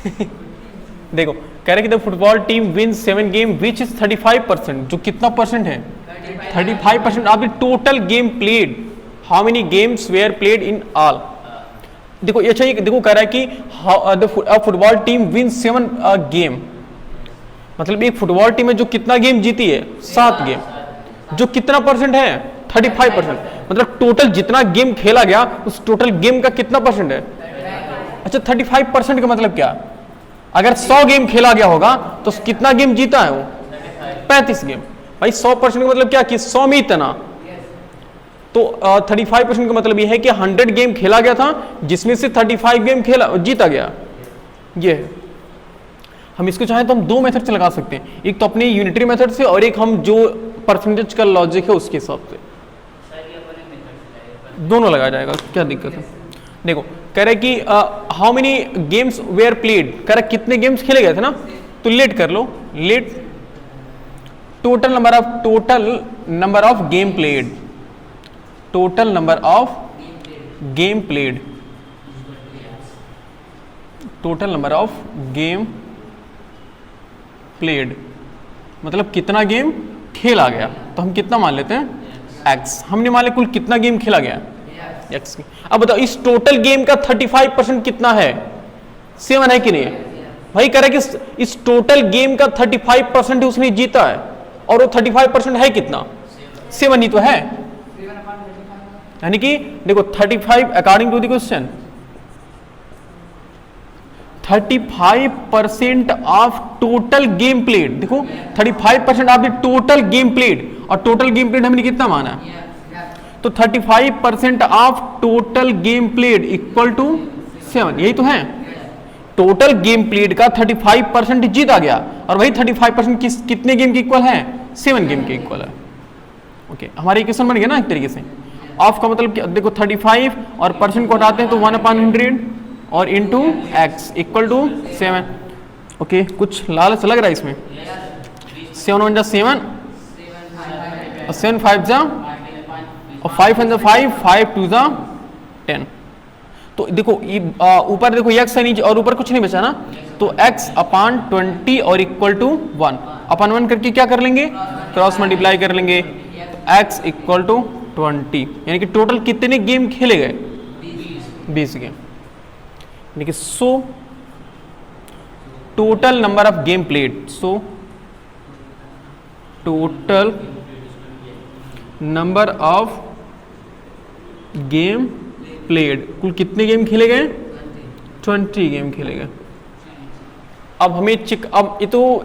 देखो कह रहे कि the football team win 7 game which is 35%, जो कितना परसेंट है 35% of the total game played. How many games were played in all. देखो अच्छा, ये देखो कह रहा है कि फुटबॉल टीम विन 7 गेम, मतलब एक फुटबॉल टीम है जो कितना गेम जीती है 7 गेम, जो कितना परसेंट है 35%, मतलब टोटल जितना गेम खेला गया उस टोटल गेम का कितना परसेंट है। अच्छा 35% का मतलब क्या, अगर 100 गेम खेला गया होगा तो कितना गेम जीता है वो 35 गेम। भाई 100% का मतलब क्या कि 100 में इतना, तो 35% का मतलब ये है कि 100 गेम खेला गया था जिसमें से 35 गेम खेला जीता गया। ये है, हम इसको चाहें तो हम दो मेथड से लगा सकते हैं, एक तो अपने यूनिटरी मेथड से और एक हम जो परसेंटेज का लॉजिक है उसके हिसाब से, दोनों लगाया जाएगा, क्या दिक्कत है। देखो कह रहे कि how many games were played, कह रहा कितने गेम्स खेले गए थे ना, तो लेट कर लो, let total number of game played, total number of game played, total number of game played मतलब कितना गेम खेला गया, तो हम कितना मान लेते हैं x, हमने मान लिया कुल कितना गेम खेला गया x की। अब बताओ इस टोटल गेम का 35% कितना है 7 है कि नहीं। भाई कह रहा है कि इस टोटल गेम का 35% उसने जीता है और वो 35% है कितना 7 ही तो है, यानी कि देखो 35 according to the question 35% of total game played, देखो 35% of the total game played, और टोटल गेम प्लेड हमने कितना माना है, तो 35% of total game played equal to 7, यही तो है। टोटल गेम प्लेड का 35% जीता गया और वही 35% कितने गेम के इक्वल है 7 गेम के इक्वल है। ओके हमारा इक्वेशन बन गया ना एक तरीके से। ऑफ का मतलब देखो 35 और परसेंट को हटाते हैं तो 1/100 और इंटू एक्स इक्वल टू 7। ओके कुछ लालच लग रहा है इसमें, 7 1 जा 7 और 7 5 जा और 5 1 जा 5, 5 2 जा 10। तो देखो ऊपर देखो x है नीचे और ऊपर कुछ नहीं बचा ना, तो x/20 और इक्वल टू 1/1 करके क्या कर लेंगे क्रॉस मल्टीप्लाई कर लेंगे, तो x इक्वल टू 20, यानी कि टोटल कितने गेम खेले गए 20 गेम, यानी कि so total number of game played, so total number of game played, कुल कितने गेम खेले गए 20 गेम खेले गए। अब हमें अब ये तो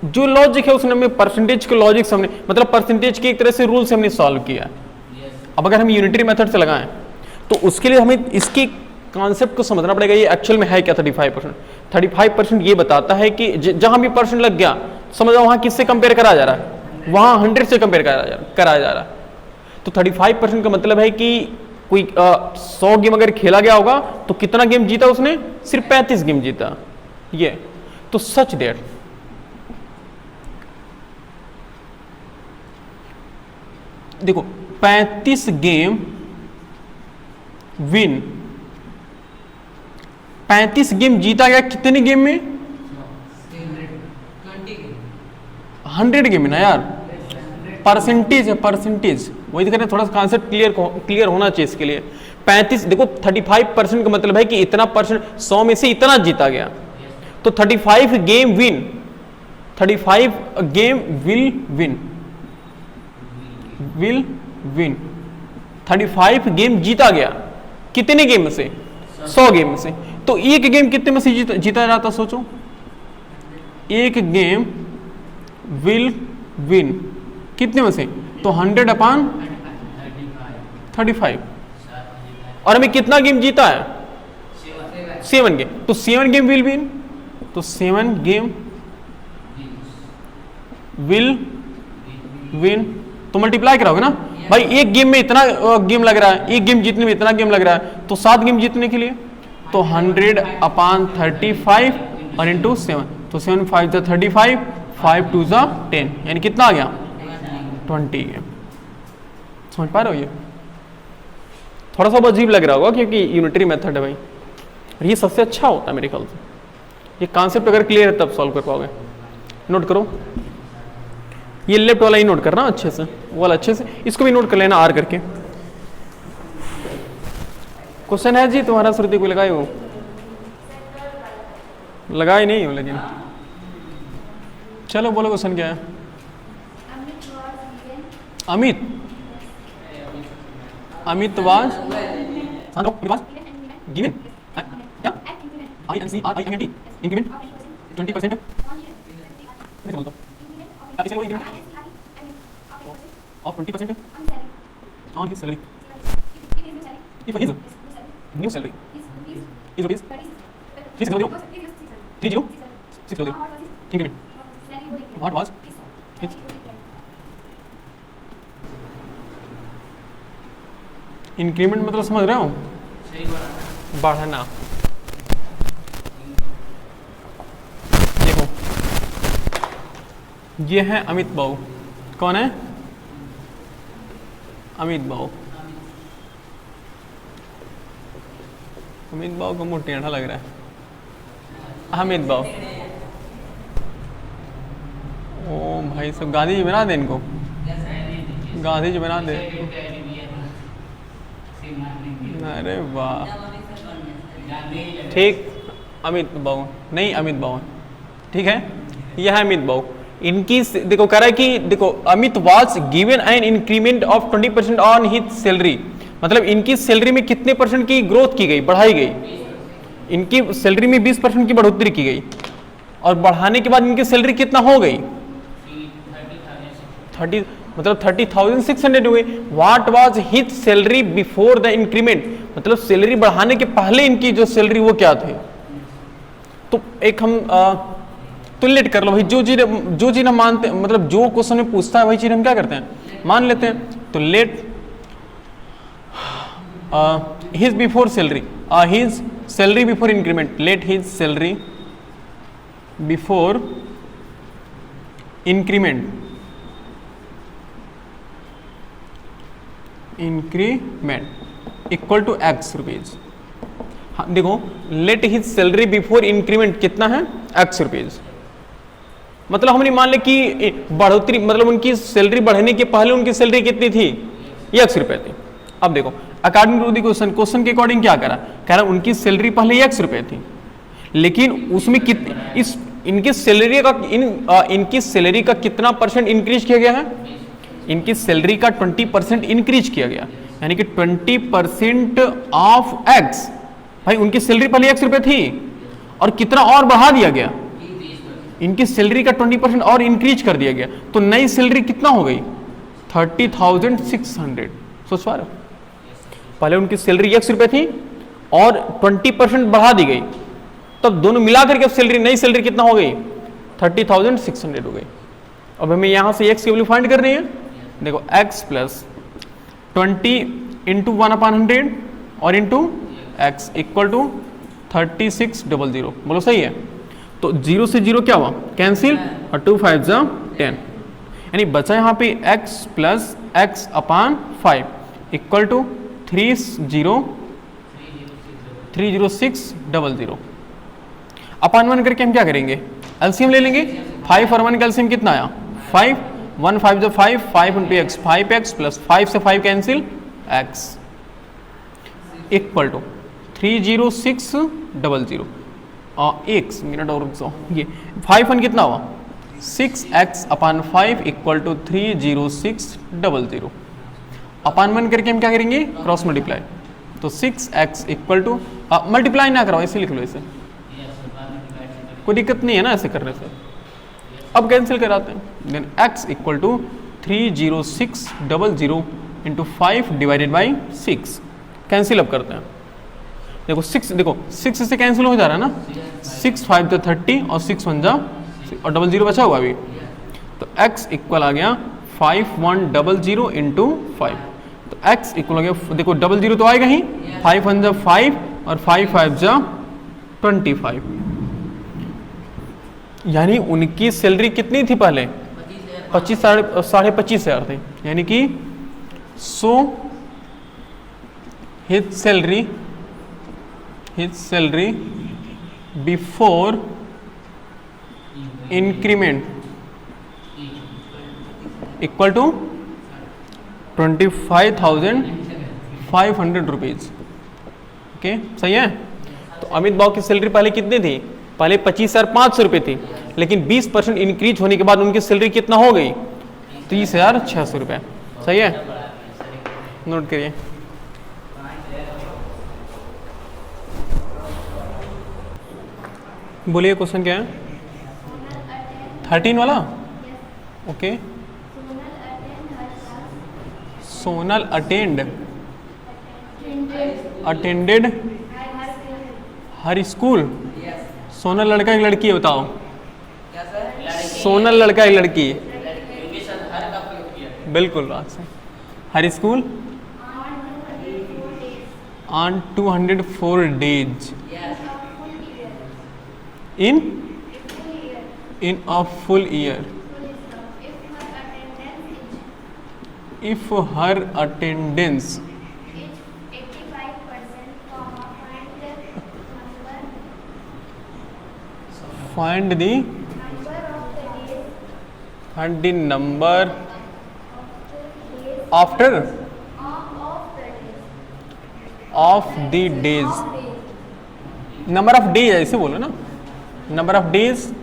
जो लॉजिक है उसने हमें परसेंटेज के लॉजिक से हमने मतलब परसेंटेज के एक तरह से रूल से हमने सॉल्व किया। अब अगर हम यूनिटरी मेथड से लगाएं तो उसके लिए हमें इसकी कॉन्सेप्ट को समझना पड़ेगा, ये एक्चुअल में है क्या 35%। ये बताता है कि जहां भी परसेंट लग गया समझो वहां किससे कंपेयर करा जा रहा है, वहां 100 से कंपेयर कराया जा रहा है। तो 35% का मतलब है कि कोई 100 गेम अगर खेला गया होगा तो कितना गेम जीता उसने, सिर्फ 35 गेम जीता। ये तो सच दैट देखो 35 गेम विन, 35 गेम जीता गया कितने गेम में 100 गेम में ना यार, परसेंटेज है परसेंटेज, वही दिख रहे हैं, थोड़ा सा कॉन्सेप्ट क्लियर होना चाहिए इसके लिए। 35 देखो 35% का मतलब है कि इतना परसेंट 100 में से इतना जीता गया, तो 35 game win, 35 game will win 35 game जीता गया कितने गेम में से 100 गेम में से, तो एक गेम कितने में से जीता जाता सोचो, एक गेम विल विन कितने में से, तो 100/35 और हमें कितना गेम जीता है 7 गेम, तो 7 गेम विल विन, तो 7 गेम विल विन, तो मल्टीप्लाई कराओगे ना भाई, एक गेम में इतना गेम लग रहा है, एक गेम जीतने में इतना गेम लग रहा है, तो 7 गेम जीतने के लिए तो 100/35 और इंटू 7, तो 7 5 जा 35, 5 2 जा 10, यानी कितना आ गया 20 गेम। समझ पा रहे हो, ये थोड़ा सा अजीब लग रहा होगा क्योंकि यूनिटरी मेथड है भाई, ये सबसे अच्छा होता है मेरे ख्याल से, ये कॉन्सेप्ट अगर क्लियर है तब सॉल्व कर पाओगे। नोट करो, ये लेफ्ट वाला ही नोट करना अच्छे से, वो वाला अच्छे से, इसको भी नोट कर लेना आर करके। क्वेश्चन है जी तुम्हारा, श्रुति को लगाए हो? लगाए नहीं हो लेकिन चलो बोलो क्वेश्चन क्या है। अमित, अमित वाज गिवन क्या INCRIMENT increment 20% of 20% on his salary if his new salary is rupees 30600 increment what was his increment मतलब समझ रहे हो, बढ़ना। देखो ये है अमित बाबू, कौन है? अमित बाबू। अमित बाबू का मुंह टेढ़ा लग रहा है। अमित बाबू, ओ भाई सब गांधी जी बना दे इनको, गांधी जी बना दे। अरे वाह, ठीक। अमित बाबू नहीं, अमित बाबू ठीक है। यह है अमित बाबू। इनकी देखो कह रहा है कि देखो Amit was given an increment of 20% on his salary, मतलब इनकी सैलरी में कितने परसेंट की ग्रोथ की गई, बढ़ाई गई? इनकी सैलरी में 20% की बढ़ोतरी की गई, और बढ़ाने के बाद इनकी सैलरी कितना हो गई? 30, मतलब 30,600 हुए। What was his salary before the increment, मतलब सैलरी बढ़ाने के पहले इनकी जो सैलरी वो क्या थे? तो एक हम तुलनेट कर लो भाई, जो चीज हम मानते, मतलब जो क्वेश्चन में पूछता है वही चीज हम क्या करते हैं, मान लेते हैं। तो let his before salary, his salary before increment, let his salary before increment equal to x rupees. हाँ देखो, let his salary before increment कितना है? X rupees. मतलब हमने मान लिया कि बढ़ोतरी, मतलब उनकी सैलरी बढ़ने के पहले उनकी सैलरी कितनी थी? ये एक्स रुपए थी। अब देखो according to the question, question के अकॉर्डिंग क्या करा, कह रहा उनकी सैलरी पहले एक्स रुपए थी, लेकिन उसमें कितनी इस इनकी सैलरी का इनकी सैलरी का कितना परसेंट इंक्रीज किया गया है? इनकी सैलरी का 20% इंक्रीज किया गया, यानी कि 20% ऑफ एक्स। भाई उनकी सैलरी पहले एक्स रुपए थी और कितना और बढ़ा दिया गया, इनकी सैलरी का 20% और इंक्रीज कर दिया गया, तो नई सैलरी कितना हो गई? 30,600। सोच पा रहे हो, पहले उनकी सैलरी एक्स रुपए थी और 20% बढ़ा दी गई, तब दोनों मिलाकर के सैलरी, नई सैलरी कितना हो गई? 30,600 हो गई। अब हमें यहां से एक्स की वैल्यू फाइंड करनी है। देखो x प्लस 20 इंटू 1/100 और इंटू एक्स इक्वल टू 3600। बोलो सही है? तो 0 से 0 क्या हुआ? कैंसिल, और 2 5 जा 10, यानी बचा यहाँ पे x plus x upon 5 equal to 30600। Upon 1 करके हम क्या करेंगे? एलसीएम ले लेंगे। 5 और 1 का एलसीएम कितना आया? 5, 1 5 जो 5, 5 इंटू एक्स, 5x प्लस 5 से 5 कैंसिल, x इक्वल टू 30600। एक मिनट और रुक जाओ, ये 5 1 कितना हुआ? 6x upon 5 equal to 30600। Upon 1 करके हम क्या करेंगे? क्रॉस मल्टीप्लाई, तो 6x इक्वल टू, मल्टीप्लाई ना कराओ, ऐसे लिख लो, ऐसे कोई दिक्कत नहीं है ना ऐसे करने से। अब कैंसिल कराते हैं, then x equal to 30600 into 5 divided by 6। Cancel अब करते हैं। देखो 6, देखो 6 से कैंसिल हो जा रहा है ना, 6 5 तो 30 और 6 1 जा, और 00 बचा हुआ अभी, तो x इक्वल आ गया 5100 इंटू 5। तो x इक्वल हो गया, देखो 00 तो आएगा ही, 5 1 जा 5 और 5 5 जा 25। यानी उनकी सैलरी कितनी थी पहले? 25 साढ़े 25,000 थी, यानी कि so his salary before increment equal to 25,500 rupees. Okay, सही है। तो अमित भाव की सैलरी पहले कितनी थी? पहले 25,500 रुपये थी, लेकिन 20% इंक्रीज होने के बाद उनकी सैलरी कितना हो गई? 30,600 रुपये। सही है, नोट करिए। बोलिए क्वेश्चन क्या है? 13 वाला। ओके, सोनल अटेंडेड हर स्कूल। सोनल लड़का एक लड़की है, बताओ। सोनल लड़का एक लड़की है, बिल्कुल बात सही। हर school on 204 days in a full year if her attendance find the number after of the days, number of days ऐसे बोलो ना, number of days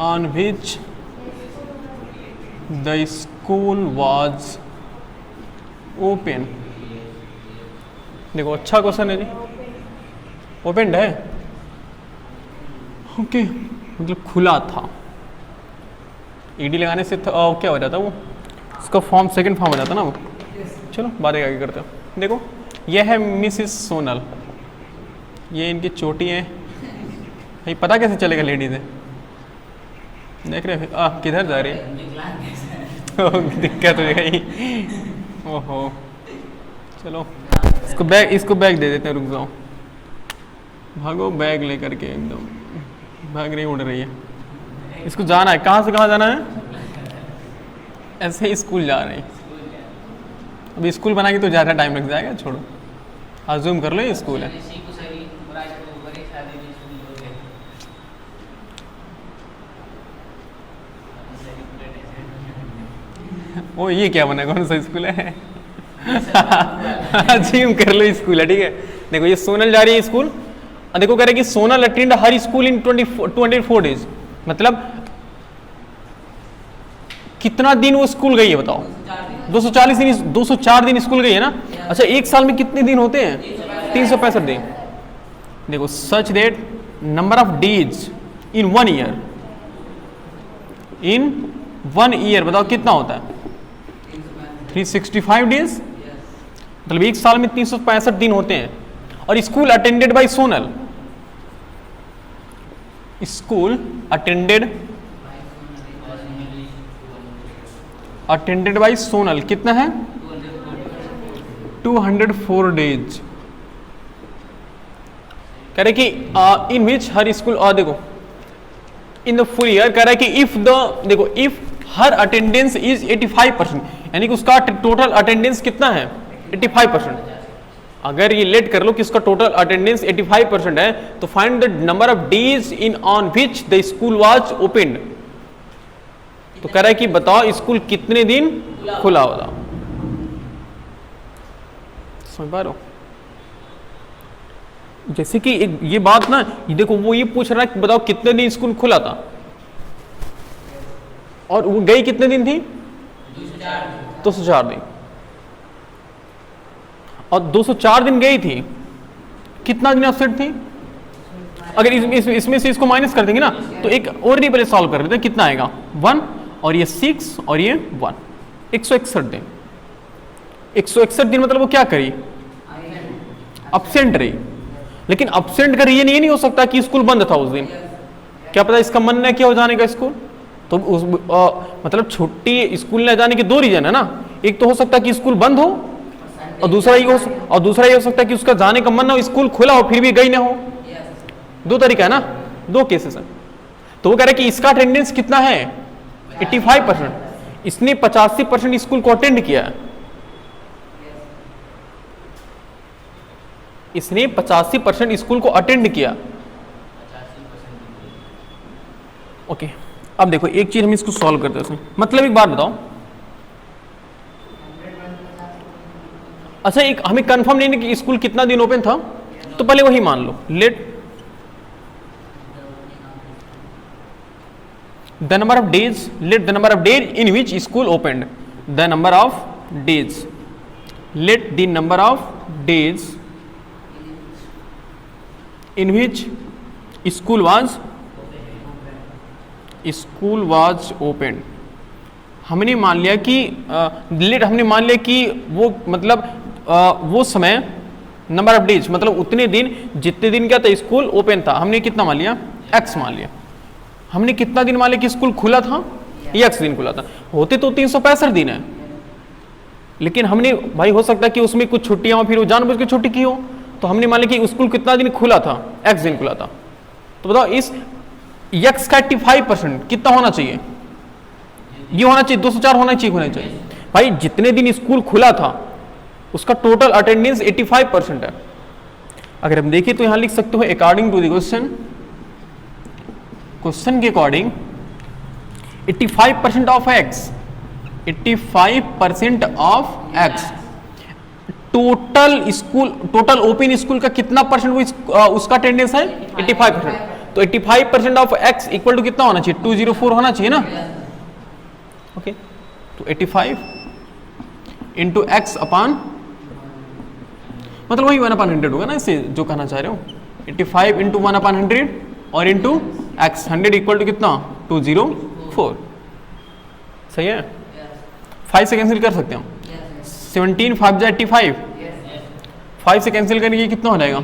on which the school was open। देखो अच्छा क्वेश्चन है जी, ओपन है। Okay, मतलब खुला था। ईडी लगाने से क्या हो जाता वो, उसका फॉर्म सेकंड फॉर्म हो जाता ना वो। चलो बातें आगे करते हो। देखो ये है मिसिस सोनल, ये इनकी चोटी है। भाई पता कैसे चलेगा लेडीज है? देख रहे हो किधर जा रही है? दिक्कत हो गई। ओहो, चलो इसको बैग दे देते हैं, रुक जाओ। भागो बैग लेकर के, एकदम भाग रही उड़ रही है। इसको जाना है, कहाँ से कहाँ जाना है? ऐसे ही स्कूल जा रही है। अभी स्कूल बनाएगी तो ज़्यादा टाइम लग जाएगा, छोड़ो। अज्यूम कर लो ये स्कूल है। ओ ये क्या बना, कौन सा स्कूल है? अज्यूम कर लो स्कूल है, ठीक है। देखो ये सोनल जा रही है स्कूल, और देखो कह रहे कि सोनल अटेंड हर स्कूल इन 24 डेज, मतलब कितना दिन वो स्कूल गई है बताओ? 204 दिन स्कूल गई है ना। अच्छा, एक साल में कितने दिन होते हैं? 365 दिन। देखो such that number of days in 1 year, in 1 year बताओ कितना होता है? 365 डेज, मतलब एक साल में 365 दिन होते हैं। और school attended by Sonal, school attended by Sonal कितना है? 204 डेज। कह रहे कि इन विच हर स्कूल, देखो इन द फुल ईयर, कह रहा है कि इफ हर अटेंडेंस इज 85%, यानी कि उसका टोटल अटेंडेंस कितना है? 85%। अगर ये लेट कर लो कि उसका टोटल अटेंडेंस 85% है, तो find the number of days in on which the school was opened. तो कह रहा है कि बताओ स्कूल कितने दिन खुला होगा। समझ पा रहे हो? जैसे कि ये बात ना, देखो वो ये पूछ रहा है कि बताओ कितने दिन स्कूल खुला था, और वो गई कितने दिन थी? 204 दिन। और 204 दिन गई थी, कितना दिन एब्सेंट थी? अगर इसमें से इसको माइनस कर देंगे ना, तो एक और नहीं, पहले सॉल्व कर लेते हैं। कितना आएगा? 1 और ये 6 और ये 1, 161 दिन। 161 दिन मतलब वो क्या करी? अब्सेंट रही। लेकिन अब्सेंट का रीजन ये नहीं हो सकता कि स्कूल बंद था उस दिन। क्या पता इसका मन नहीं किया हो जाने का स्कूल, तो मतलब छुट्टी स्कूल न जाने के 2 रीजन है ना। एक तो हो सकता है कि स्कूल बंद हो, और दूसरा ये हो सकता है कि उसका जाने का मन ना हो, स्कूल खुला हो फिर भी गई ना हो। 2 तरीका है ना, 2 केसेस है। तो वो कह रहे हैं कि इसका अटेंडेंस कितना है? 85%। इसने 85% स्कूल को अटेंड किया है। इसने 85% स्कूल को अटेंड किया। ओके अब देखो एक चीज हम इसको सॉल्व करते हैं। मतलब एक बात बताओ, अच्छा एक हमें कंफर्म नहीं है कि स्कूल कितना दिन ओपन था, तो पहले वही मान लो। Let the number of days, let the number of days in which school opened, the number of days, let the number of days in which school was open. हमने मान लिया कि लेट हमने मान लिया कि वो मतलब वो समय नंबर ऑफ डेज मतलब उतने दिन जितने दिन क्या था स्कूल ओपन था, हमने कितना मान लिया x मान लिया। हमने कितना दिन मान लिया कि स्कूल खुला था, x दिन खुला था। होते तो 365 दिन है, लेकिन हमने भाई हो सकता है कि उसमें कुछ छुट्टियां हो, फिर वो जानबूझ के छुट्टी की हो, तो हमने मान लिया कि स्कूल कितना दिन खुला था, x दिन खुला था। तो बताओ इस x का 85% कितना होना चाहिए? ये होना चाहिए 204 होना चाहिए भाई। जितने दिन स्कूल खुला था उसका टोटल अटेंडेंस 85% है। अगर हम देखें तो यहां लिख सकते हो अकॉर्डिंग टू द क्वेश्चन के according 85% of x, 85% of x total open school का कितना परसेंट वो उसका अटेंडेंस है 85%। तो 85% ऑफ x इक्वल टू कितना होना चाहिए 204 होना चाहिए ना। ओके तो 85 इंटू एक्स अपान मतलब वही 1/100 होगा ना, इसे जो कहना चाह रहे हो 85 इंटू 1/100 और इंटू एक्स 100 इक्वल टू कितना 204। सही है। 5 से कैंसिल कर सकते हैं हम। 17 5 जा 85, 5 से कैंसिल करेंगे कितना हो जाएगा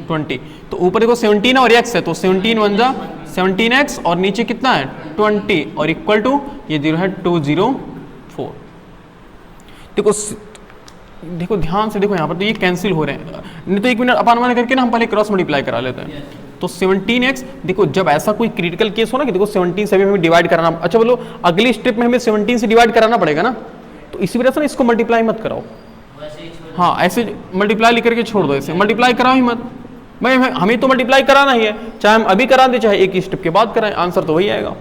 20। तो ऊपर देखो 17 और x है तो 17 1 जा 17x और नीचे कितना है 20 और इक्वल टू ये 0 है 204। देखो ध्यान से देखो यहाँ पर तो ये कैंसिल हो रहे हैं, नहीं तो 1 मिनट अपान मान करके ना हम पहले क्रॉस मल्टीप्लाई करा लेते हैं। तो 17x देखो जब ऐसा कोई क्रिटिकल केस हो ना कि देखो 17 से भी हमें डिवाइड कराना, अच्छा बोलो अगली स्टेप में हमें 17 से डिवाइड कराना पड़ेगा ना, तो इसी वजह से ना इसको मल्टीप्लाई मत कराओ। हाँ ऐसे मल्टीप्लाई लिख करके छोड़ दो, ऐसे मल्टीप्लाई कराओ ही मत भाई। हमें तो मल्टीप्लाई कराना ही है, चाहे हम अभी करा दे चाहे एक स्टेप के बाद कराएं, आंसर तो वही आएगा।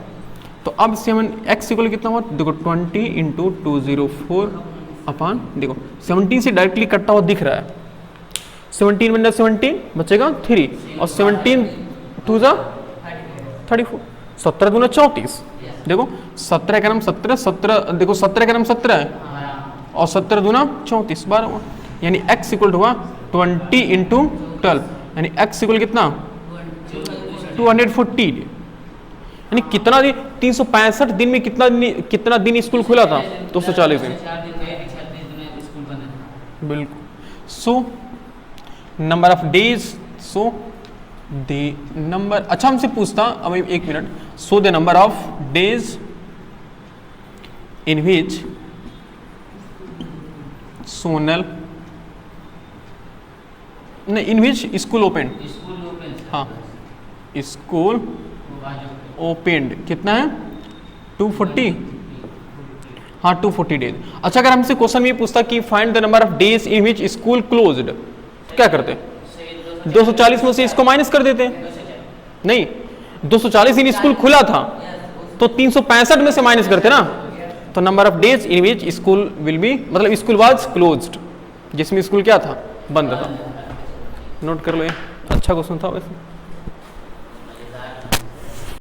तो अब से हम x इक्वल कितना हुआ देखो 20 इंटू 204 अपान देखो 17 से डायरेक्टली कटता हुआ दिख रहा है। 17 में 17 बचेगा 3 और 17 2 जा 34, 17 दूना 34। देखो 17 का नाम 17 देखो 17 का नाम 17 है और 17 दूना 34 12 हुआ, यानी x इक्वल हुआ 20 इंटू 12 यानी x इक्वल कितना 240। यानी कितना दिन 365 दिन में कितना दिन स्कूल खुला था 240 दिन बिल्कुल। So number of days, so the number, अच्छा हमसे पूछता अब एक minute, so the number of days in which सोनल नहीं इन विच स्कूल ओपन, हाँ स्कूल ओपेंड कितना है 240, हाँ 240 डेज। अच्छा अगर हमसे क्वेश्चन में पूछता कि find the number of days in which school closed, तो क्या करते 240 में से इसको माइनस कर देते नहीं, 240 दिन स्कूल खुला था तो 365 में से माइनस करते ना, तो number of days in which school will be मतलब स्कूल वाज क्लोज्ड, जिसमें स्कूल क्या था बंद था। नोट कर लो, ये अच्छा क्वेश्चन था वैसे।